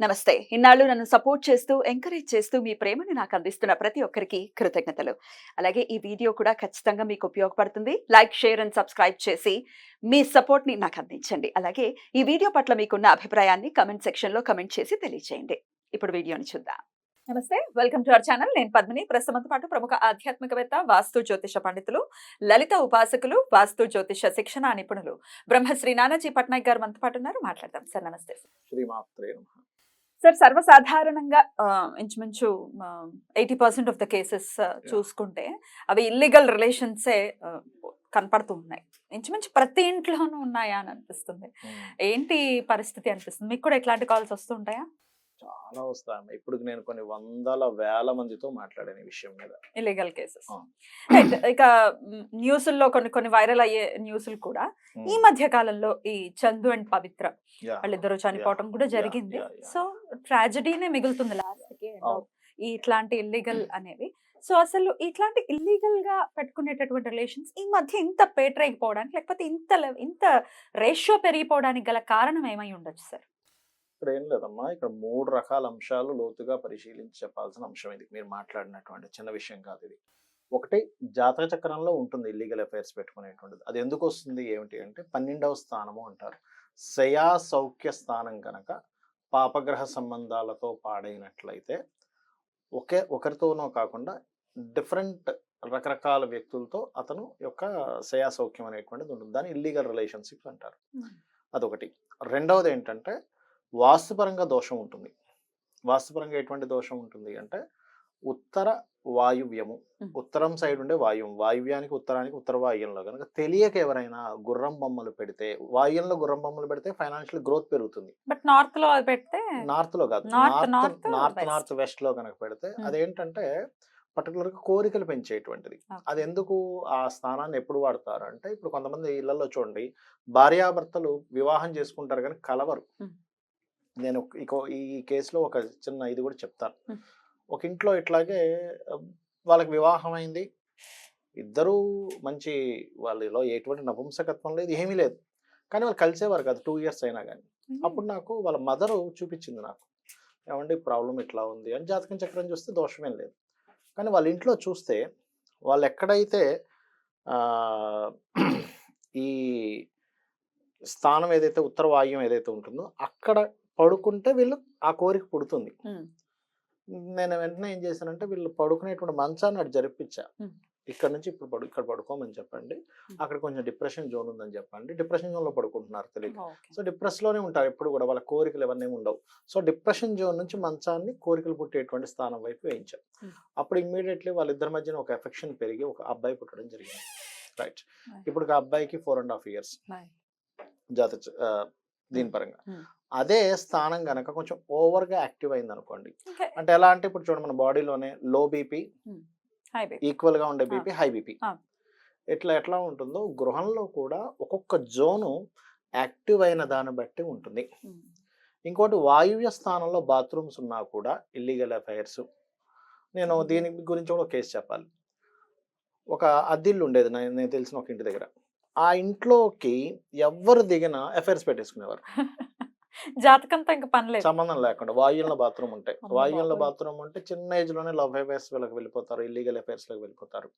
నమస్తే. ఇన్నాళ్ళు నన్ను సపోర్ట్ చేస్తూ, ఎంకరేజ్ చేస్తూ మీ ప్రేమని నాకు అందిస్తున్న ప్రతి ఒక్కరికి కృతజ్ఞతలు. అలాగే ఈ వీడియో కూడా ఖచ్చితంగా మీకు ఉపయోగపడుతుంది. లైక్, షేర్ అండ్ సబ్స్క్రైబ్ చేసి మీ సపోర్ట్‌ని నాకు అందించండి. అలాగే ఈ వీడియో పట్ల మీకున్న అభిప్రాయాన్ని కామెంట్ సెక్షన్‌లో కామెంట్ చేసి తెలియజేయండి. ఇప్పుడు వీడియోని చూద్దాం. నమస్తే. Welcome to our channel. నేను పద్మిని. ప్రస్తుతంతో పాటు ప్రముఖ ఆధ్యాత్మికవేత్త, వాస్తు జ్యోతిష పండితులు, లలిత ఉపాసకులు, వాస్తు జ్యోతిష శిక్షణ నిపుణులు బ్రహ్మశ్రీ నానాజీ పట్నాయక్ గారు మనతో పాటు ఉన్నారు. మాట్లాడదాం. సార్ నమస్తే. శ్రీమాత్రే నమః. సార్ సర్వసాధారణంగా ఇంచుమించు 80% ఆఫ్ ద కేసెస్ చూసుకుంటే అవి ఇల్లీగల్ రిలేషన్సే కనపడుతూ ఉన్నాయి. ఇంచుమించు ప్రతి ఇంట్లోనూ ఉన్నాయా అని అనిపిస్తుంది. ఏంటి పరిస్థితి అనిపిస్తుంది? మీకు కూడా ఇట్లాంటి కాల్స్ వస్తుంటాయా? చాలా వస్తాయమ్మ. ఇప్పుడు నేను కొన్ని వందల వేల మందితో మాట్లాడాను ఈ విషయం మీద. Illegal cases. ఆ. ఇక న్యూస్‌ల్లో కొన్ని వైరల్ అయ్యే న్యూస్‌లు కూడా ఈ మధ్య కాలంలో ఈ చందు అండ్ పవిత్ర Yeah. వాళ్ళిద్దరూ చనిపోవటం కూడా జరిగింది. Yeah. సో ట్రాజడీనే మిగులుతుంది లాస్ట్‌కి. అవును. ఈ ఇట్లాంటి ఇల్లీగల్ అనేవి. సో అసలు ఇట్లాంటి ఇల్లీగల్ గా పెట్టుకునేటటువంటి రిలేషన్స్ ఈ మధ్య ఇంత పేటరేగిపోవడానికి, లేకపోతే ఇంత రేషియో పెరిగిపోవడానికి గల కారణం ఏమై ఉండొచ్చు సార్? ఇక్కడ ఏం లేదమ్మా. ఇక్కడ 3 రకాల అంశాలు లోతుగా పరిశీలించి చెప్పాల్సిన అంశం ఇది. మీరు మాట్లాడినటువంటి చిన్న విషయం కాదు ఇది. ఒకటి, జాతక చక్రంలో ఉంటుంది ఇల్లీగల్ అఫైర్స్ పెట్టుకునేటువంటిది. అది ఎందుకు వస్తుంది ఏమిటి అంటే 12వ స్థానము అంటారు. శయా సౌఖ్య స్థానం కనుక పాపగ్రహ సంబంధాలతో పాడైనట్లయితే ఒకరితోనో కాకుండా డిఫరెంట్ రకరకాల వ్యక్తులతో అతను యొక్క శయా సౌఖ్యం అనేటువంటిది ఉంటుంది. దాన్ని ఇల్లీగల్ రిలేషన్షిప్స్ అంటారు. అదొకటి. రెండవది ఏంటంటే వాస్తుపరంగా దోషం ఉంటుంది. వాస్తుపరంగా ఎటువంటి దోషం ఉంటుంది అంటే ఉత్తర వాయువ్యము, ఉత్తరం సైడ్ ఉండే వాయువ్యానికి ఉత్తరానికి ఉత్తర వాయువ్యంలో కనుక తెలియక ఎవరైనా గుర్రం బొమ్మలు పెడితే, వాయువ్యంలో గుర్రం బొమ్మలు పెడితే ఫైనాన్షియల్ గ్రోత్ పెరుగుతుంది. బట్ నార్త్ లో పెడితే, నార్త్ లో కాదు, నార్త్ వెస్ట్ లో కనుక పెడితే అదేంటంటే పర్టికులర్ గా కోరికలు పెంచేటువంటిది. అది ఎందుకు ఆ స్థానాన్ని ఎప్పుడు వాడతారు అంటే, ఇప్పుడు కొంతమంది ఇళ్లలో చూడండి, భార్యాభర్తలు వివాహం చేసుకుంటారు కానీ కలవరు. నేను ఈ కేసులో ఒక చిన్న ఇది కూడా చెప్తాను. ఒక ఇంట్లో ఇట్లాగే వాళ్ళకి వివాహం అయింది. ఇద్దరూ మంచి, వాళ్ళలో ఎటువంటి నపుంసకత్వం లేదు, ఏమీ లేదు. కానీ వాళ్ళు కలిసేవారు కాదు 2 years అయినా కానీ. అప్పుడు నాకు వాళ్ళ మదరు చూపించింది నాకు, ఏమంటే ప్రాబ్లం ఇట్లా ఉంది అని. జాతకం చక్రం చూస్తే దోషమేం లేదు. కానీ వాళ్ళ ఇంట్లో చూస్తే వాళ్ళు ఎక్కడైతే ఈ స్థానం ఏదైతే ఉత్తర వాయువ్యం ఏదైతే ఉంటుందో అక్కడ పడుకుంటే వీళ్ళు ఆ కోరిక పుడుతుంది. నేను వెంటనే ఏం చేశానంటే వీళ్ళు పడుకునేటువంటి మంచాన్ని అటు జరిపించా. ఇక్కడ నుంచి ఇక్కడ పడుకోమని చెప్పండి, అక్కడ కొంచెం డిప్రెషన్ జోన్ ఉందని చెప్పండి. డిప్రెషన్ జోన్ లో పడుకుంటున్నారు తెలియదు. సో డిప్రెస్ లోనే ఉంటారు ఎప్పుడు కూడా, వాళ్ళ కోరికలు ఎవరినేమి ఉండవు. సో డిప్రెషన్ జోన్ నుంచి మంచాన్ని కోరికలు పుట్టేటువంటి స్థానం వైపు వేయించాం. అప్పుడు ఇమ్మీడియట్లీ వాళ్ళిద్దరి మధ్యన ఒక ఎఫెక్షన్ పెరిగి ఒక అబ్బాయి పుట్టడం జరిగింది. రైట్. ఇప్పుడు ఆ అబ్బాయికి 4.5 years దీని పరంగా. అదే స్థానం గనక కొంచెం ఓవర్ గా యాక్టివ్ అయింది అనుకోండి, అంటే ఎలా అంటే ఇప్పుడు చూడండి, మన బాడీలోనే లో బీపీ, ఈక్వల్ గా ఉండే బీపీ, హై బీపీ ఎట్లా ఉంటుందో గృహంలో కూడా ఒక్కొక్క జోను యాక్టివ్ అయిన దాన్ని బట్టి ఉంటుంది. ఇంకోటి, వాయువ్య స్థానంలో బాత్రూమ్స్ ఉన్నా కూడా ఇల్లీగల్ అఫైర్స్. నేను దీని గురించి కూడా కేసు చెప్పాలి. ఒక అద్దిల్లు ఉండేది నేను తెలిసిన ఒక ఇంటి దగ్గర. ఆ ఇంట్లోకి ఎవరు దిగినా అఫైర్స్ పెట్టేసుకునేవారు. జాతకంతో ఇంకా పనిలేదు, సంబంధం లేకుండా. వాయువ్యంలో బాత్రూమ్ ఉంటాయి. వాయువ్యంలో బాత్రూమ్ ఉంటే చిన్న ఏజ్ లోనే లవ్ అఫైర్స్ వీళ్ళకి వెళ్ళిపోతారు, ఇల్లీగల్ అఫైర్స్ లోకి వెళ్ళిపోతారు.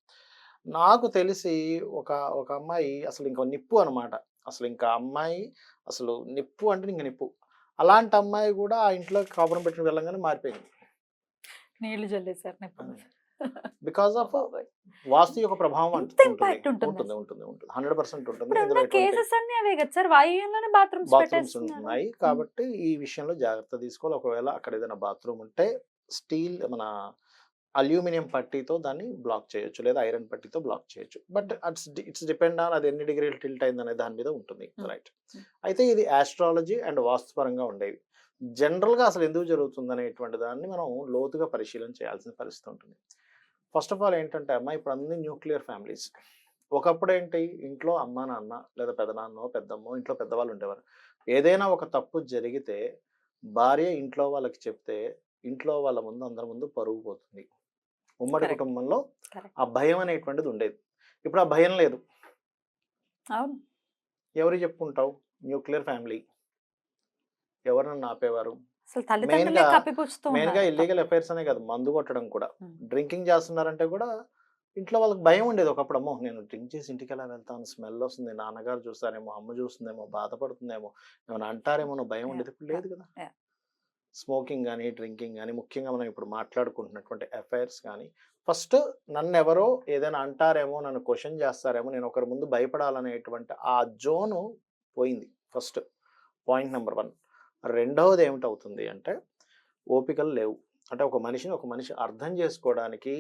నాకు తెలిసి ఒక అమ్మాయి అసలు ఇంకా నిప్పు అనమాట. అసలు ఇంకా అమ్మాయి అసలు నిప్పు అంటే ఇంక నిప్పు. అలాంటి అమ్మాయి కూడా ఆ ఇంట్లో కాపురం పెట్టిన వెళ్ళంగానే మారిపోయింది. నీళ్లు జల్లేసారు నిప్పు. బికాస్ ఆఫ్ వాస్తు యొక్క ప్రభావం ఉంటుంది 100% ఉంటుంది. కేసెస్ అన్ని అవే కదా సార్, వాయువ్యంలోనే బాత్రూమ్స్ ఉన్నాయి కాబట్టి ఈ విషయంలో జాగ్రత్త తీసుకోవాలి. ఒకవేళ అక్కడ ఏదైనా బాత్రూమ్ ఉంటే స్టీల్ మన అల్యూమినియం పట్టీతో దాన్ని బ్లాక్ చేయొచ్చు, లేదా ఐరన్ పట్టీతో బ్లాక్ చేయొచ్చు. బట్ ఇట్స్ డిపెండ్ ఆన్ అది ఎన్ని డిగ్రీలు టిల్ట్ అయింది అనే దాని మీద ఉంటుంది. రైట్. అయితే ఇది ఆస్ట్రాలజీ అండ్ వాస్తుపరంగా ఉండేవి. జనరల్గా అసలు ఎందుకు జరుగుతుంది అనేటువంటి దాన్ని మనం లోతుగా పరిశీలన చేయాల్సిన పరిస్థితి ఉంటుంది. ఫస్ట్ ఆఫ్ ఆల్ ఏంటంటే అమ్మ, ఇప్పుడు అన్ని న్యూక్లియర్ ఫ్యామిలీస్. ఒకప్పుడు ఏంటి, ఇంట్లో అమ్మ నాన్న లేదా పెదనాన్నో పెద్దమ్మో ఇంట్లో పెద్దవాళ్ళు ఉండేవారు. ఏదైనా ఒక తప్పు జరిగితే భార్య ఇంట్లో వాళ్ళకి చెప్తే ఇంట్లో వాళ్ళ ముందు అందరి ముందు పరుగు పోతుంది. ఉమ్మడి కుటుంబంలో ఆ భయం అనేటువంటిది ఉండేది. ఇప్పుడు ఆ భయం లేదు. ఎవరు చెప్పుకుంటావు? Nuclear family. ఎవరు నన్ను ఆపేవారు? అసలు తల్లిదండ్రులే మెయిన్‌గా కప్పిపుచ్చుతూ మెయిన్‌గా ఉన్నారు. ఇల్లీగల్ అఫైర్స్ అనే కాదు. మందు కొట్టడం కూడా. హ్మ్. డ్రింకింగ్ చేస్తున్నారంటే కూడా ఇంట్లో వాళ్ళకి భయం ఉండేది ఒకప్పుడు. అమ్మో! నేను డ్రింక్ చేసి ఇంటికెలా వెళ్తాను? స్మెల్ వస్తుంది. నాన్నగారు చూస్తారేమో, అమ్మ చూస్తుందేమో, బాధపడుతుందేమో, ఏమైనా అంటారేమో అన్న భయం యాహ్! ఉండేది. ఇప్పుడు యాహ్! లేదు కదా! యాహ్! స్మోకింగ్ గాని, డ్రింకింగ్ గాని, ముఖ్యంగా మనం ఇప్పుడు మాట్లాడుకుంటున్నటువంటి అఫైర్స్ గాని, ఫస్ట్ నన్నెవరో ఏదైనా అంటారేమో, నన్ను క్వెషన్ చేస్తారేమో, నేను ఒకరి ముందు భయపడాలనేటువంటి ఆ జోను పోయింది ఫస్ట్. Point number 1. రెండవది ఏమిటవుతుంది అంటే, ఓపికలు లేవు. అంటే ఒక మనిషి అర్థం చేసుకోవడానికి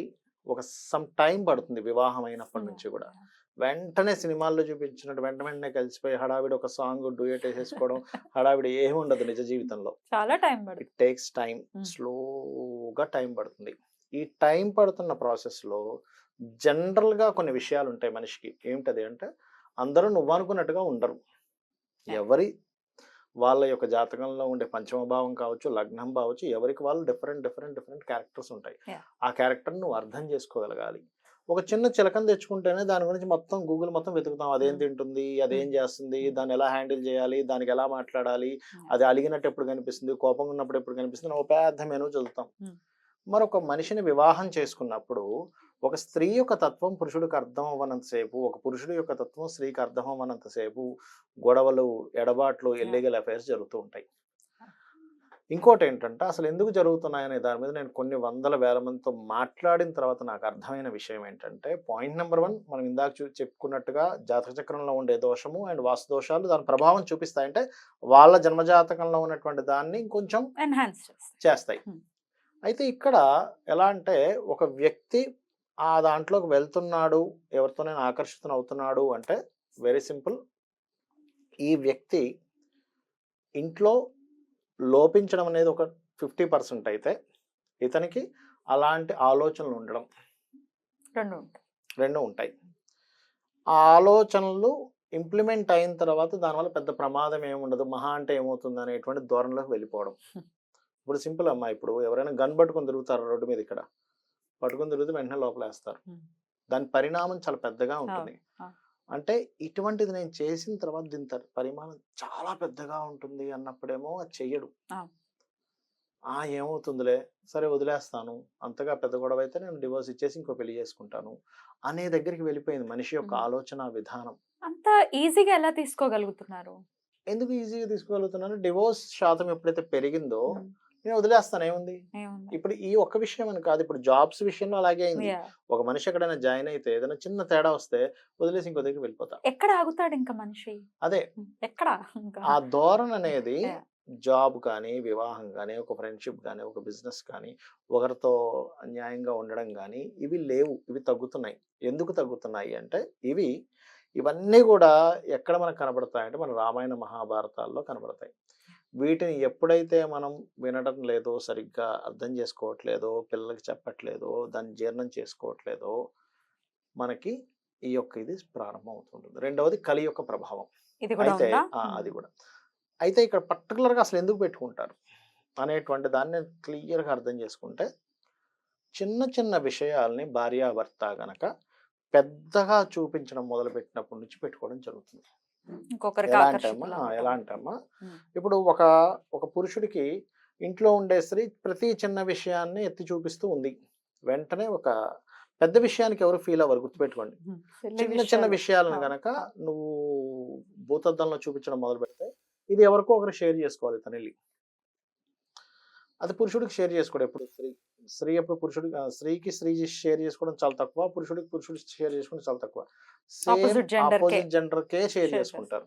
ఒక సమ్ టైమ్ పడుతుంది వివాహం అయినప్పటి యాహ్! నుంచి గూడా. యాహ్! వెంటనే సినిమాల్లో చూపించినట్టు వెంటనే కలిసిపోయి హడావిడి ఒక సాంగ్ డ్యూయెట్ ఏసేసుకోవడం, హడావిడి ఏముండదు నిజ జీవితంలో. చాలా టైం ఇట్ పడుతుంది. Takes time. హ్మ్. స్లోగా టైం పడుతుంది. ఈ టైం పడుతున్న ప్రాసెస్‌లో జనరల్‌గా కొన్ని విషయాలుంటాయి మనిషికి. ఏమిటది అంటే, అందరూ నువ్వనుకున్నట్టుగా ఉండరు. యాహ్! ఎవరి వాళ్ళ యొక్క జాతకంలో ఉండే పంచమ భావం కావచ్చు, లగ్నం కావచ్చు, ఎవరికి వాళ్ళు డిఫరెంట్ క్యారెక్టర్స్ ఉంటాయి. యాహ్! ఆ క్యారెక్టర్‌ని నువ్వు అర్థం చేసుకోగలగాలి. ఒక చిన్న చిలకని తెచ్చుకుంటేనే దాని గురించి మొత్తం గూగుల్ మొత్తం వెతుకుతాం. అదేం హ్మ్. తింటుంది? అదేం హ్మ్. చేస్తుంది? హ్మ్. దాన్ని ఎలా హ్యాండిల్ చేయాలి? దానికి ఎలా మాట్లాడాలి? యాహ్! అది అలిగినట్టు ఎప్పుడు కనిపిస్తుంది? కోపంగా ఉన్నప్పుడు ఎప్పుడు కనిపిస్తుంది? అని ఒక పెద్ద మెనూ చదువుతాం. హ్మ్. మరొక మనిషిని వివాహం చేసుకున్నప్పుడు ఒక స్త్రీ యొక్క తత్వం పురుషుడికి అర్థం అవ్వనంత సేపు, ఒక పురుషుడి యొక్క తత్వం స్త్రీకి అర్థం అవ్వనంత సేపు గొడవలు, ఎడబాట్లు, యాహ్! ఇల్లీగల్ అఫైర్స్ జరుగుతూ ఉంటాయి. ఇంకోటేంటంటే అసలెందుకు జరుగుతున్నాయనే దాని మీద నేను కొన్ని వందల వేల మందితో మాట్లాడిన తర్వాత నాకు అర్థమైన విషయం ఏంటంటే, పాయింట్ నంబర్ 1 మనం ఇందాక చెప్పుకున్నట్టుగా జాతక చక్రంలో ఉండే దోషము అండ్ వాస్తు దోషాలు దాని ప్రభావం చూపిస్తాయి. అంటే వాళ్ళ జన్మజాతకంలో ఉన్నటువంటి దాన్ని కొంచెం ఎన్హాన్స్ చేస్తాయి. చేస్తాయి. హ్మ్. అయితే ఇక్కడ ఎలా అంటే ఒక వ్యక్తి ఆ దాంట్లోకి వెళ్తున్నాడు, ఎవరితోనైనా ఆకర్షితుడవుతున్నాడు అంటే వెరీ సింపుల్. ఈ వ్యక్తి ఇంట్లో లోపించడం అనేది ఒక 50% అయితే, ఇతనికి అలాంటి ఆలోచనలు ఉండడం 2 ఉంటాయి. 2 ఉంటాయి. ఆ ఆలోచనలు ఇంప్లిమెంట్ అయిన తర్వాత దానివల్ల పెద్ద ప్రమాదం ఏముండదు. మహా అంటే ఏమవుతుంది అనేటువంటి ధోరణిలోకి వెళ్ళిపోవడం. ఇప్పుడు సింపుల్ అమ్మా. ఇప్పుడు ఎవరైనా గన్ పట్టుకొని తిరుగుతారు రోడ్డు మీద ఇక్కడ. పట్టుకొని తిరిగితే వెంటనే లోపలేస్తారు. హ్మ్. దాని పరిణామం చాలా పెద్దగా ఉంటుంది. అవును. అవును. అంటే ఇటువంటిది నేను చేసిన తర్వాత దీని పరిమాణం చాలా పెద్దగా ఉంటుంది అన్నప్పుడేమో అది చెయ్యడు. అవును. ఏమవుతుందిలే, సరే వదిలేస్తాను. అంతగా పెద్ద గొడవైతే నేను డివోర్స్ ఇచ్చేసి ఇంకో పెళ్లి చేసుకుంటాను అనే దగ్గరికి వెళ్ళిపోయింది మనిషి యొక్క హ్మ్. ఆలోచన విధానం. అంత ఈజీగా ఎలా తీసుకోగలుగుతున్నారు? ఎందుకు ఈజీగా తీసుకోగలుగుతున్నాను? డివోర్స్ శాతం ఎప్పుడైతే పెరిగిందో హ్మ్. నేను వదిలేస్తాను ఏముంది? ఏముంది? ఇప్పుడు ఈ ఒక్క విషయం అని కాదు. ఇప్పుడు జాబ్స్ విషయంలో అలాగే అయింది. యాహ్! ఒక మనిషి ఎక్కడైనా జాయిన్ అయితే ఏదైనా చిన్న తేడా వస్తే వదిలేసి ఇంకో దగ్గరికి వెళ్ళిపోతా. ఎక్కడ ఆగుతాడింక మనిషి? అదే ఎక్కడ ఇంకా? ఆ ధోరణనేది యాహ్! జాబ్ కానీ, వివాహం గానీ, ఒక ఫ్రెండ్‌షిప్ గానీ, ఒక బిజినెస్ కానీ, ఒకరితో న్యాయంగా ఉండడం గానీ, ఇవి లేవు. ఇవి తగ్గుతున్నాయి. ఎందుకు తగ్గుతున్నాయి అంటే, ఇవన్నీ గూడా ఎక్కడ మనకు కనబడతాయంటే, మన రామాయణ, మహాభారతాల్లో కనబడతాయి. వీటిని ఎప్పుడైతే మనం వినడం లేదో, సరిగ్గా అర్థం చేసుకోవట్లేదో, పిల్లలకి చెప్పట్లేదో, దాన్ని జీర్ణం చేసుకోవట్లేదో, మనకి ఈ యొక్క ఇది ప్రారంభం అవుతుంటుంది. రెండవది కలి యొక్క ప్రభావం. ఇది కూడా అయితే ఉందా? అది గూడా. అయితే ఇక్కడ పర్టిక్యులర్‌గా అసలెందుకు పెట్టుకుంటారు? అనేటువంటి దాన్ని నేను క్లియర్‌గా అర్థం చేసుకుంటే, చిన్న చిన్న విషయాల్ని భార్యాభర్త గనక పెద్దగా చూపించడం మొదలుపెట్టినప్పటి నుంచి పెట్టుకోవడం జరుగుతుంది. ఇంకొకరికి ఎలా అంటే అమ్మా ఆకర్షితులవ్వటం. హ్మ్. ఇప్పుడు ఒక పురుషుడికి ఇంట్లో ఉండే స్త్రీ ప్రతి చిన్న విషయాన్ని ఎత్తి చూపిస్తూ ఉంది. వెంటనే ఒక పెద్ద విషయానికి ఎవరు ఫీల్ అవ్వరు గుర్తుపెట్టుకోండి. సిల్లీ చిన్న చిన్న విషయాలు. విషయాలను అవును. గనక అవును. నువ్వు భూతద్దంలో చూపించడం మొదలుపెడితే, ఇది ఎవరికో ఒకరికి షేర్ చేసుకోవాలి తనెళ్ళి. అది పురుషుడికి షేర్ చేసుకోడు ఎప్పుడు స్త్రీ. స్త్రీ ఎప్పుడు స్త్రీకి స్త్రీ షేర్ చేసుకోవడం చాలా తక్కువ. పురుషుడికి పురుషుడు షేర్ చేసుకోవడం చాలా తక్కువ. సేమ్ ఆపోజిట్ జెండర్‌కే అపోజిట్ జెండర్‌కే షేర్ షేర్ చేసుకుంటారు. చేసుకుంటారు.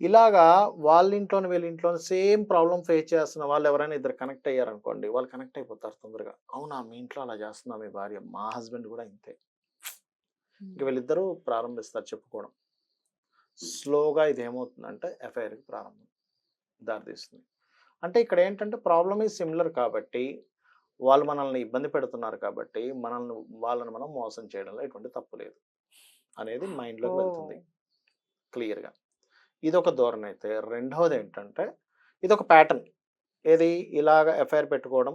ఇలాగా వాళ్ళింట్లోని వీళ్ళింట్లోని సేమ్ ప్రాబ్లమ్ ఫేస్ చేస్తున్న వాళ్ళు ఎవరైనా ఇద్దరు కనెక్ట్ అయ్యారనుకోండి. వాళ్ళు కనెక్ట్ అయిపోతారు తొందరగా. అవునా! మీ ఇంట్లో అలా చేస్తుందా మీ భార్య? మా హస్బెండ్ కూడా ఇంతే. ఇక హ్మ్. వీళ్ళిద్దరూ ప్రారంభిస్తారు చెప్పుకోవడం. స్లోగా ఇదేమవుతుందంటే ఎఫ్ఐఆర్‌కి దారితీస్తుంది. అంటే ఇక్కడేంటంటే ప్రాబ్లమ్ ఈజ్ సిమిలర్ కాబట్టి, వాళ్ళు మనల్ని ఇబ్బంది పెడుతున్నారు కాబట్టి, వాళ్ళని మనం మోసం చేయడంలో ఎటువంటి తప్పు లేదు అనేది మైండ్‌లోకి ఓహ్! వెళ్తుంది క్లియర్‌గా. ఇదొక ధోరణైతే, రెండోదేంటంటే ఇదొక ప్యాటర్న్. ఏది ఇలాగ ఎఫ్ఐఆర్ పెట్టుకోవడం,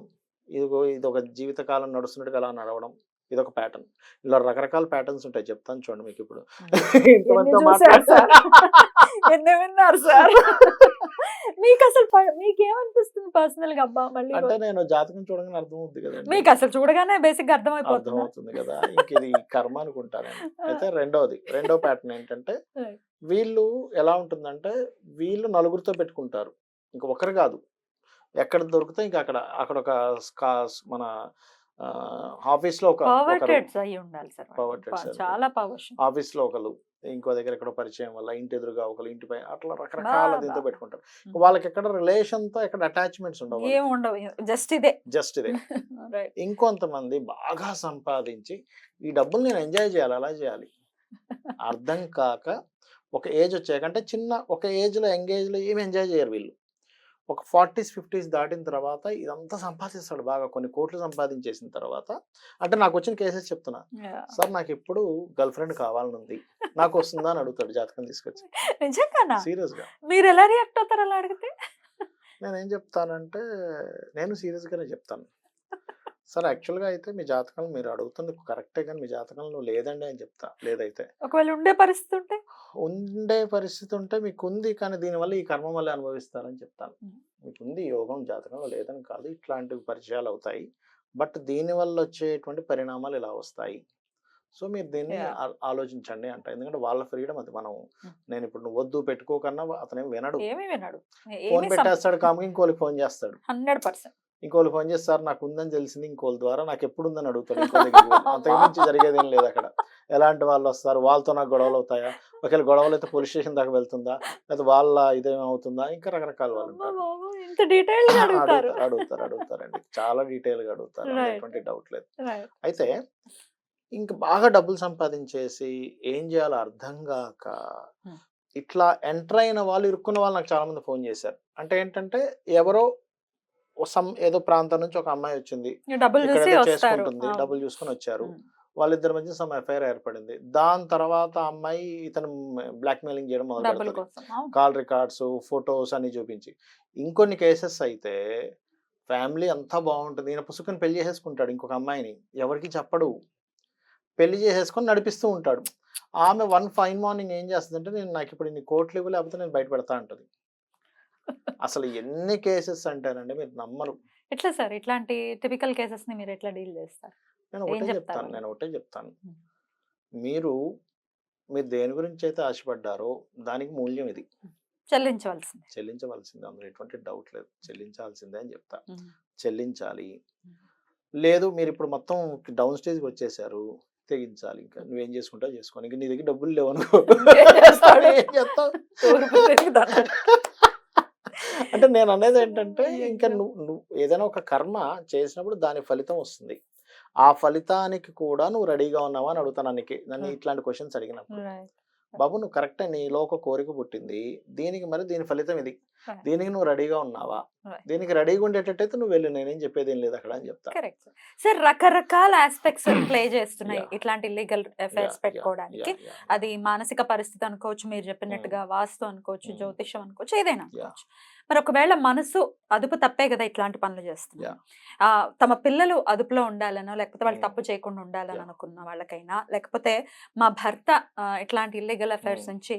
ఇదిగో ఇదొక జీవితకాలం నడుస్తున్నట్టుగా అలా నడవడం, ఇదొక ప్యాటర్న్. ఇలా రకరకాల ప్యాటర్న్స్ ఉంటాయి, చెప్తాను చూడండి మీకు ఇప్పుడు. ఎన్ని చూశారు సార్? ఎన్ని విన్నారు సార్? మీకు అసలు మీకేమనిపిస్తుంది పర్సనల్ గా? అబ్బా మళ్ళీ అంటే నేను జాతకం చూడగానే అర్థమవుతుంది కదండి, మీకు అసలు చూడగానే బేసిక్ గా అర్థమైపోతుంది. అర్థమవుతుంది కదా, ఇంక ఇది కర్మ అనుకుంటాను నేను. అయితే రెండో ప్యాటర్న్ ఏంటంటే, వీళ్ళు ఎలా ఉంటుందంటే, వీళ్ళు నలుగురితో పెట్టుకుంటారు, ఇంక ఒకరు కాదు, ఎక్కడ దొరికితే ఇంకా అక్కడ అక్కడ ఒక మన ఆఫీస్ లో ఒక పవర్టెడ్స్ అయి ఉండాలి సార్. Perverteds చాలా పవర్స్. ఆఫీస్ లో ఒకరు, ఇంకో దగ్గర ఎక్కడో పరిచయం వల్ల ఇంటి ఎదురుగా ఒకరు, ఇంటిపై అట్లా రకరకాల దీంతో పెట్టుకుంటారు. వాళ్ళకి ఎక్కడ రిలేషన్ తో ఎక్కడ అటాచ్మెంట్స్ ఉండవు, ఏం ఉండవు, జస్ట్ ఇదే. ఇదే. ఇంకొంతమంది బాగా సంపాదించి ఈ డబ్బులు నేను ఎంజాయ్ చేయాలి, అలా చేయాలి, అర్థం కాక ఒక ఏజ్ వచ్చాక, అంటే ఒక ఏజ్ లో యంగ్ ఏజ్ లో ఏమి ఎంజాయ్ చేయరు వీళ్ళు. ఒక 40s 50s దాటిన తర్వాత ఇదంతా సంపాదిస్తాడు, బాగా కొన్ని కోట్లు సంపాదించేసిన తర్వాత. అంటే నాకు వచ్చిన కేసెస్ చెప్తున్నా సార్, నాకు ఎప్పుడు గర్ల్ ఫ్రెండ్ కావాలని ఉంది, నాకు వస్తుందా అని అడుగుతాడు జాతకం తీసుకొచ్చి. నిజంగానా? సీరియస్ గా. మీరు ఎలా రియాక్ట్ అవుతారు అలా అడిగితే? నేనేం చెప్తానంటే, నేను సీరియస్ గానే చెప్తాను సార్, యాక్చువల్ గా అయితే మీ జాతకం మీరు అడుగుతుంది కరెక్టే, కానీ మీ జాతకంలో లేదండి అని చెప్తా. లేదైతే ఒకవేళ ఉండే పరిస్థితి ఉంటే మీకు ఉంది, కానీ దీనివల్ల ఈ కర్మ వల్ల అనుభవిస్తారని చెప్తాను. మీకు ఉంది యోగం, జాతకంలో లేదని కాదు, ఇట్లాంటి పరిచయాలు అవుతాయి, బట్ దీనివల్ల వచ్చేటువంటి పరిణామాలు ఇలా వస్తాయి. సో మీరు దీన్ని ఆలోచించండి అంట. ఎందుకంటే వాళ్ళ ఫ్రీడమ్ అది. నేను ఇప్పుడు నువ్వు వద్దు పెట్టుకోకన్నా అతనేం వినడు, ఫోన్ పెట్టేస్తాడు, కాముకి ఇంకోళ్ళకి ఫోన్ చేస్తాడు, 100%. ఇంకోళ్ళు ఫోన్ చేస్తారు, నాకు ఉందని తెలిసింది, ఇంకోళ్ళ ద్వారా నాకు ఎప్పుడు ఉందని అడుగుతాడు, ఇంకో దగ్గర. అంతకుమించి జరిగేదేం లేదు అక్కడ. ఎలాంటి వాళ్ళు వస్తారు, వాళ్ళతో నాకు గొడవలు అవుతాయా, ఒకవేళ గొడవలు అయితే పోలీస్ స్టేషన్ దాకా వెళ్తుందా, లేదా వాళ్ళ ఇదేమవుతుందా, ఇంకా రకరకాల వాళ్ళు అడుగుతారండి, చాలా డీటెయిల్ గా అడుగుతారు, ఎటువంటి డౌట్ లేదు. అయితే ఇంకా బాగా డబ్బులు సంపాదించేసి ఏం చేయాలో అర్థం కాక ఇట్లా ఎంటర్ అయిన వాళ్ళు, ఇరుక్కున్న వాళ్ళు నాకు చాలా మంది ఫోన్ చేశారు. అంటే ఏంటంటే, ఎవరో ఏదో ప్రాంతం నుంచి ఒక అమ్మాయి వచ్చింది, చేసుకుంటుంది, డబ్బులు చూసుకొని వచ్చారు, వాళ్ళిద్దరి మధ్య సమ్ ఎఫ్ఐఆర్ ఏర్పడింది. దాని తర్వాత అమ్మాయి ఇతను బ్లాక్ మెయిలింగ్ చేయడం మొదలు పెడతాడు, కాల్ రికార్డ్స్, ఫొటోస్ అన్ని చూపించి. ఇంకొన్ని కేసెస్ అయితే ఫ్యామిలీ అంతా బాగుంటుంది, ఈయన పుసుకుని పెళ్లి చేసేసుకుంటాడు ఇంకొక అమ్మాయిని, ఎవరికి చెప్పడు, పెళ్లి చేసేసుకొని నడిపిస్తూ ఉంటాడు. ఆమె వన్ ఫైన్ మార్నింగ్ ఏం చేస్తుందంటే, నాకు ఇప్పుడు ఇన్ని కోట్లు ఇవ్వ, లేకపోతే నేను బయట పెడతా అంటది. అసలు ఎన్ని కేసెస్ అంటారండి, మీరు నమ్మరు. ఎట్లా సార్ ఇట్లాంటి టిపికల్ కేసెస్ ని మీరు ఎట్లా డీల్ చేస్తారు? నేను ఒకటే చెప్తాను, మీరు దేని గురించి అయితే ఆశపడ్డారో దానికి మూల్యం ఇది, చెల్లించవలసిందే, అందులో ఎటువంటి డౌట్ లేదు, చెల్లించాల్సిందే అని చెప్తా. చెల్లించాలి. లేదు మీరు ఇప్పుడు మొత్తం డౌన్ స్టేజ్కి వచ్చేసారు, తెగించాలి. ఇంకా నువ్వేం చేసుకుంటావు చేసుకోని, ఇంకా నీ దగ్గర డబ్బులు లేవనుకో ఏం చేస్తావు? అంటే నేను అనేది ఏంటంటే, ఇంకా నువ్వు ఏదైనా ఒక కర్మ చేసినప్పుడు దాని ఫలితం వస్తుంది, ఆ ఫలితానికి కూడా నువ్వు రెడీగా ఉన్నావా అని అడుగుతాను. నన్ను ఇట్లాంటి క్వశ్చన్స్ అడిగినప్పుడు, బాబు నువ్వు కరెక్టే, నీలో ఒక కోరిక పుట్టింది, దీనికి మరి దీని ఫలితం ఇది, దీనికి నువ్వు రెడీగా ఉన్నావా, దీనికి రెడీగా ఉండేటట్టయితే నువ్వు వెళ్ళు, నేనేం చెప్పేది ఏం లేదు అక్కడ అని చెప్తా. సార్ రకరకాల ఆస్పెక్ట్స్ ప్లే చేస్తున్నాయి ఇట్లాంటి ఇల్లీగల్ అఫైర్స్ పెట్టుకోవడానికి. అది మానసిక పరిస్థితి అనుకోవచ్చు, మీరు చెప్పినట్టుగా వాస్తు అనుకోవచ్చు, జ్యోతిషం అనుకోవచ్చు, ఏదైనా అనుకోవచ్చు. మరి ఒకవేళ మనసు అదుపు తప్పే కదా ఇట్లాంటి పనులు చేస్తుంది. తమ పిల్లలు అదుపులో ఉండాలనో, లేకపోతే వాళ్ళు తప్పు చేయకుండా ఉండాలని అనుకున్న వాళ్ళకైనా, లేకపోతే మా భర్త ఇట్లాంటి ఇల్లీగల్ అఫైర్స్ నుంచి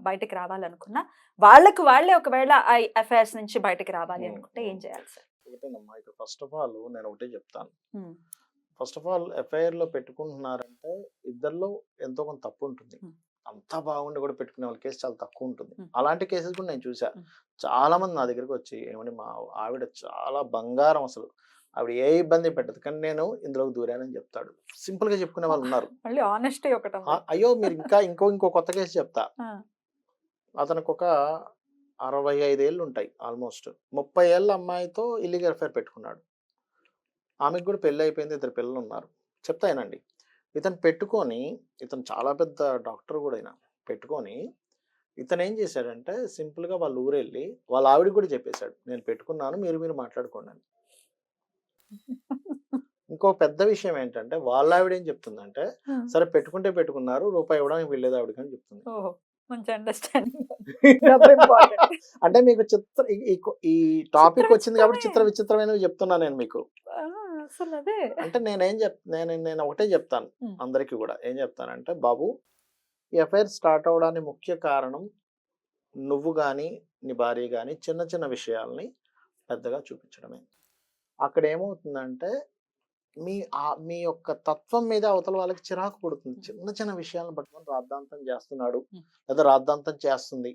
బయటకు రావాలనుకున్నా, వాళ్ళే ఒకవేళ ఆ అఫైర్స్ నుంచి బయటకు రావాలి అనుకుంటే ఏం చేయాలి సార్? ఒకటేనమ్మా, ఇక్కడ ఫస్ట్ ఆఫ్ ఆల్ నేను ఒకటే చెప్తాను. ఫస్ట్ ఆఫ్ ఆల్ ఎఫ్ఐఆర్ లో పెట్టుకుంటున్నారంటే ఇద్దరిలో ఎంతో కొంత తప్పు ఉంటుంది. అంతా బాగుండి కూడా పెట్టుకునే వాళ్ళ కేసు చాలా తక్కువ ఉంటుంది. అలాంటి కేసెస్ కూడా నేను చూసా. చాలా మంది నా దగ్గరికి వచ్చి, ఏమని మా ఆవిడ చాలా బంగారం, అసలు ఆవిడ ఏ ఇబ్బంది పెట్టదు, కానీ నేను ఇందులోకి దూరానని చెప్తాడు. సింపుల్ గా చెప్పుకునే వాళ్ళు ఉన్నారు. అయ్యో మీరు ఇంకో కొత్త కేసు చెప్తా. అతనికి ఒక 65 ఏళ్ళు ఉంటాయి, ఆల్మోస్ట్ 30 ఏళ్ళ అమ్మాయితో ఇల్లీగల్ అఫైర్ పెట్టుకున్నాడు. ఆమెకు కూడా పెళ్లి అయిపోయింది, 2 పిల్లలు ఉన్నారు. చెప్తానండి, ఇతను పెట్టుకొని, ఇతను చాలా పెద్ద డాక్టర్ కూడా అయినా పెట్టుకొని, ఇతను ఏం చేశాడంటే సింపుల్ గా వాళ్ళ ఊరెళ్ళి వాళ్ళ ఆవిడకి కూడా చెప్పేశాడు, నేను పెట్టుకున్నాను, మీరు మాట్లాడుకోండి అని. ఇంకో పెద్ద విషయం ఏంటంటే, వాళ్ళ ఆవిడ ఏం చెప్తుందంటే, సరే పెట్టుకుంటే పెట్టుకున్నారు, రూపాయి ఇవ్వడానికి వెళ్ళేది ఆవిడకి అని చెప్తుంది. అంటే మీకు ఈ టాపిక్ వచ్చింది కాబట్టి విచిత్రమైనవి చెప్తున్నా నేను మీకు. అసలు అదే అంటే నేను ఒకటే చెప్తాను ఉమ్. అందరికీ కూడా. ఏం చెప్తానంటే, బాబు ఈ అఫైర్ స్టార్ట్ అవ్వడానికి ముఖ్య కారణం నువ్వు గాని, నీ భార్య గాని చిన్న చిన్న విషయాల్ని పెద్దగా చూపించడమే. అక్కడ ఏమవుతుందంటే మీ యొక్క తత్వం మీద అవతల వాళ్ళకి చిరాకు పుడుతుంది. చిన్న చిన్న విషయాలను పట్టుకొని రాద్ధాంతం చేస్తున్నాడు, Hmm. లేదా రాద్ధాంతం చేస్తుంది.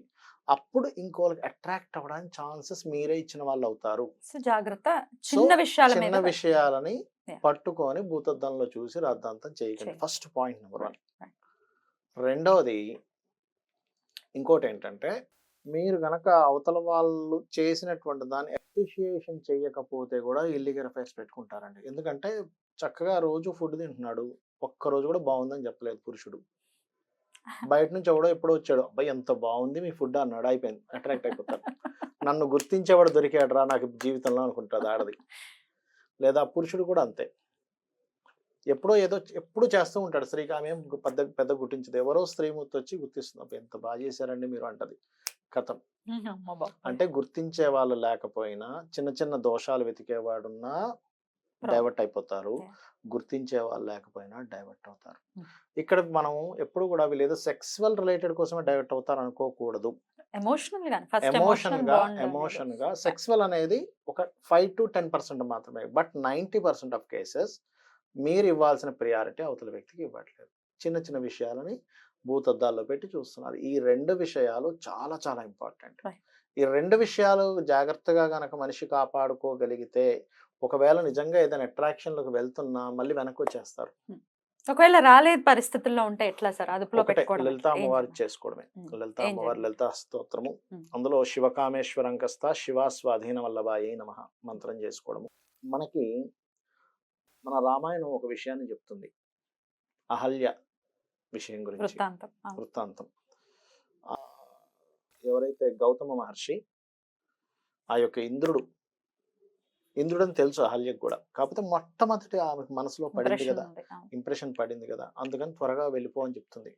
అప్పుడు ఇంకోళ్ళకి అట్రాక్ట్ అవ్వడానికి ఛాన్సెస్ మీరే ఇచ్చిన వాళ్ళు అవుతారు. సో జాగ్రత్త సో చిన్న విషయాల మీద చిన్న విషయాలని Yeah. పట్టుకొని భూతద్దంలో చూసి రాద్ధాంతం చేయకండి. చేయ- ఫస్ట్ పాయింట్ నెంబర్ 1. Right. రెండవది ఇంకోటి ఏంటంటే, మీరు గనక అవతల వాళ్ళు చేసినటువంటి దాన్ని అప్రిషియేషన్ చేయకపోతే కూడా ఇల్లీగల్ అఫైర్స్ పెట్టుకుంటారండి. ఎందుకంటే చక్కగా రోజు ఫుడ్ తింటున్నాడు, ఒక్కరోజు కూడా బాగుందని చెప్పలేదు పురుషుడు. బయట నుంచి ఎవడో ఎప్పుడో వచ్చాడు, అబ్బాయి ఎంత బాగుంది మీ ఫుడ్ అన్నాడు, అయిపోయింది, అట్రాక్ట్ అయిపోతారు. నన్ను గుర్తించేవాడు దొరికాడురా నాకు జీవితంలో అనుకుంటుంది ఆడది. లేదా పురుషుడు కూడా అంతే, ఎప్పుడూ చేస్తూ ఉంటాడు. స్త్రీకి ఆమె ఏం పెద్ద గుర్తించదు, ఎవరో స్త్రీమూర్తి వచ్చి గుర్తిస్తుంది, అబ్బాయి ఎంత బాగా చేశారండి మీరు అంటది. కథం. అమ్మ బాబోయ్. అంటే గుర్తించే వాళ్ళు లేకపోయినా చిన్న చిన్న దోషాలు వెతికేవాడున్నా డైవర్ట్ అయిపోతారు, గుర్తించే వాళ్ళు లేకపోయినా డైవర్ట్ అవుతారు. ఇక్కడ మనం ఎప్పుడు కూడా వీళ్ళు సెక్సువల్ రిలేటెడ్ కోసమే డైవర్ట్ అవుతారు అనుకోకూడదు. ఎమోషనల్ గాని ఫస్ట్ ఎమోషన్ గా సెక్సువల్ అనేది ఒక 5 to 10% మాత్రమే. బట్ 90% ఆఫ్ కేసెస్ మీరు ఇవ్వాల్సిన ప్రియారిటీ అవతల వ్యక్తికి ఇవ్వట్లేదు. చిన్న చిన్న విషయాలని భూతద్దాల్లో పెట్టి చూస్తున్నారు. ఈ 2 విషయాలు చాలా చాలా ఇంపార్టెంట్. Right. ఈ 2 విషయాలు జాగ్రత్తగా గనక మనిషి కాపాడుకోగలిగితే, ఒకవేళ నిజంగా ఏదైనా అట్రాక్షన్ లోకి వెళ్తున్నా మళ్ళీ వెనక్కి వచ్చేస్తారు. ఒకవేళ రాలేదు పరిస్థితుల్లో ఉంటే ఎట్లా సార్ అదుపులో ఒకటే పెట్టుకోవడం లలితా ఏం అమ్మవారి చేయాలి? చేసుకోవడమే. లలితా ఏం అమ్మవారి చేయాలి? లలితా స్తోత్రము, ఉమ్. అందులో శివకామేశ్వరంకస్త శివా స్వాధీన వల్లభాయే నమః మంత్రం చేసుకోవడము. మనకి మన రామాయణం ఒక విషయాన్ని చెప్తుంది, అహల్య విషయం గురించి వృత్తాంతం వృత్తాంతం. ఎవరైతే గౌతమ మహర్షి ఆ యొక్క ఇంద్రుడని తెలుసు అహల్యకు కూడా, కాకపోతే మొట్టమొదటి ఆమెకు మనసులో పడింది కదా, ఇంప్రెషన్ పడింది కదా, అందుకని త్వరగా వెళ్ళిపో అని చెప్తుంది.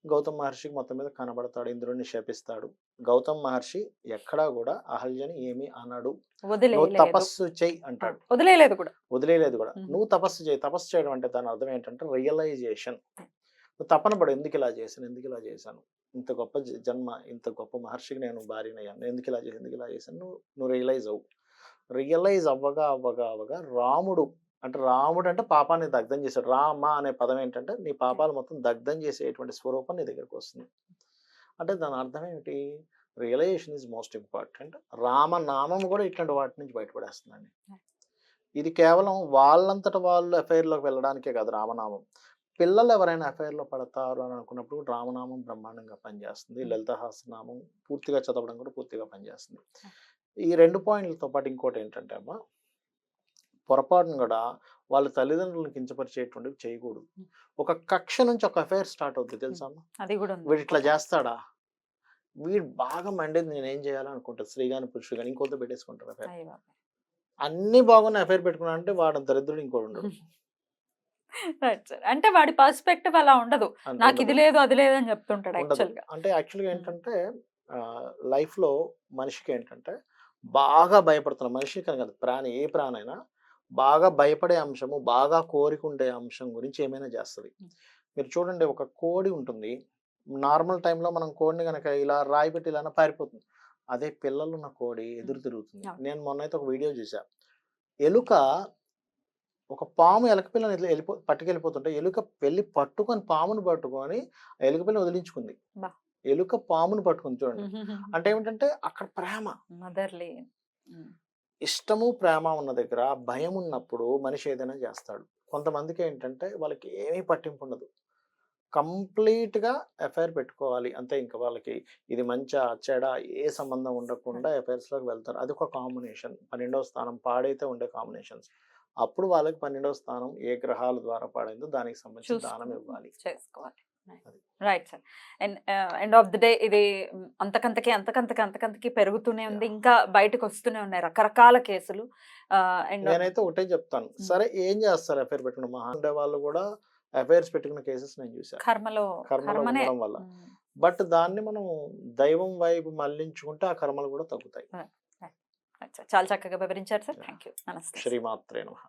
గౌతమ మహర్షికి మొత్తం మీద కనబడతాడు, ఇంద్రుడిని శపిస్తాడు. గౌతమ మహర్షి ఎక్కడా కూడా అహల్యని ఏమీ అనడు, నువ్వు తపస్సు చెయ్యి అంటాడు. వదిలేదు కూడా నువ్వు తపస్సు చేయడం అంటే దాని అర్థం ఏంటంటే రియలైజేషన్. నువ్వు తపన పడు, ఎందుకు ఇలా చేశాను, ఇంత గొప్ప జన్మ, ఇంత గొప్ప మహర్షికి నేను భార్యనయ్యాను, ఎందుకు ఇలా చేశాను, నువ్వు రియలైజ్ అవ్వగా రాముడు అంటే పాపాన్ని దగ్ధం చేశాడు. రామ అనే పదం ఏంటంటే నీ పాపాలు మొత్తం దగ్ధం చేసేటువంటి స్వరూపం నీ దగ్గరకు వస్తుంది. అంటే దాని అర్థం ఏమిటి? Realization is most important. రామనామం కూడా ఇట్లాంటి వాటి నుంచి బయటపడేస్తుందండి. ఇది కేవలం వాళ్ళంతట వాళ్ళు అఫైర్లోకి వెళ్ళడానికే కాదు రామనామం. పిల్లలు ఎవరైనా అఫైర్లో పడతారు అని అనుకున్నప్పుడు రామనామం బ్రహ్మాండంగా పనిచేస్తుంది. లలితహాసనామం పూర్తిగా చదవడం కూడా పూర్తిగా పనిచేస్తుంది. ఈ 2 పాయింట్లతో పాటు ఇంకోటి ఏంటంటే అమ్మా, పొరపాటును కూడా వాళ్ళ తల్లిదండ్రులను కించపరిచేటువంటివి చేయకూడదు. ఒక కక్ష నుంచి ఒక అఫైర్ స్టార్ట్ అవుతుంది తెలుసా అమ్మా. అది కూడా వీడు ఇట్లా చేస్తాడా, వీడు బాగా మండేది నేనేం చేయాలనుకుంటారు, స్త్రీ కానీ పురుషుడు కానీ ఇంకోతో పెట్టేసుకుంటారు అఫైర్. అన్ని బాగున్న అఫైర్ పెట్టుకున్నా అంటే వాడు దరిద్రుడు ఇంకోటి ఉండడు. అంటే వాడి పర్స్పెక్టివ్ అలా ఉండదు, నాకు ఇది లేదు అది లేదు అని చెప్తుంటాడు. అంటే యాక్చువల్గా ఏంటంటే లైఫ్ లో మనిషికి ఏంటంటే బాగా భయపడుతున్న మనిషి కానీ కాదు, ఏ ప్రాణైనా బాగా భయపడే అంశము, బాగా కోరికుండే అంశం గురించి ఏమైనా చేస్తుంది. మీరు చూడండి, ఒక కోడి ఉంటుంది, నార్మల్ టైంలో మనం కోడిని కనుక ఇలా రాయి పెట్టి ఇలా పారిపోతుంది. అదే పిల్లలున్న కోడి ఎదురు తిరుగుతుంది. నేను మొన్నైతే ఒక వీడియో చూసా, ఎలుక ఒక పాము ఎలుక పిల్లని ఇట్లా పట్టుకెళ్ళిపోతుంటే ఎలుక వెళ్ళి పామును పట్టుకొని ఎలుక పిల్లని వదిలించుకుంది. ఎలుక పామును పట్టుకుంది చూడండి. అంటే ఏమిటంటే అక్కడ ప్రేమ, మదర్లీ ఇష్టము ప్రేమ ఉన్న దగ్గర భయం ఉన్నప్పుడు మనిషి ఏదైనా చేస్తాడు. కొంతమందికి ఏంటంటే వాళ్ళకి ఏమీ పట్టింపు ఉండదు, కంప్లీట్ గా అఫైర్ పెట్టుకోవాలి అంతే. ఇంకా వాళ్ళకి ఇది మంచి చెడ ఏ సంబంధం ఉండకుండా అఫైర్స్ లోకి వెళ్తారు. అది ఒక కాంబినేషన్. 12వ స్థానం పాడైతే ఉండే కాంబినేషన్స్. అప్పుడు వాళ్ళకి 12వ స్థానం ఏ గ్రహాల ద్వారా పాడైందో దానికి సంబంధించి దానం ఇవ్వాలి, చేసుకోవాలి. Right sir. End of the day ఇది అంతకంతకి పెరుగుతూనే ఉంది, ఇంకా బయటకు వస్తూనే ఉన్నాయి రకరకాల కేసులు. నేనైతే ఒకటే చెప్తాను, సరే ఏం చేస్తారు అఫైర్ పెట్టుకున్న మహా ఉండే వాళ్ళు కూడా అఫైర్స్ పెట్టుకున్న కేసెస్ నేను చూసాను కర్మలో ఉండడం వల్ల. బట్ దాన్ని మనం దైవం వైపు మళ్లించుకుంటే ఆ కర్మలు కూడా తగ్గుతాయి. చాలా చక్కగా వివరించారు సార్. Thank you. నమస్తే. శ్రీమాత్రే నమః.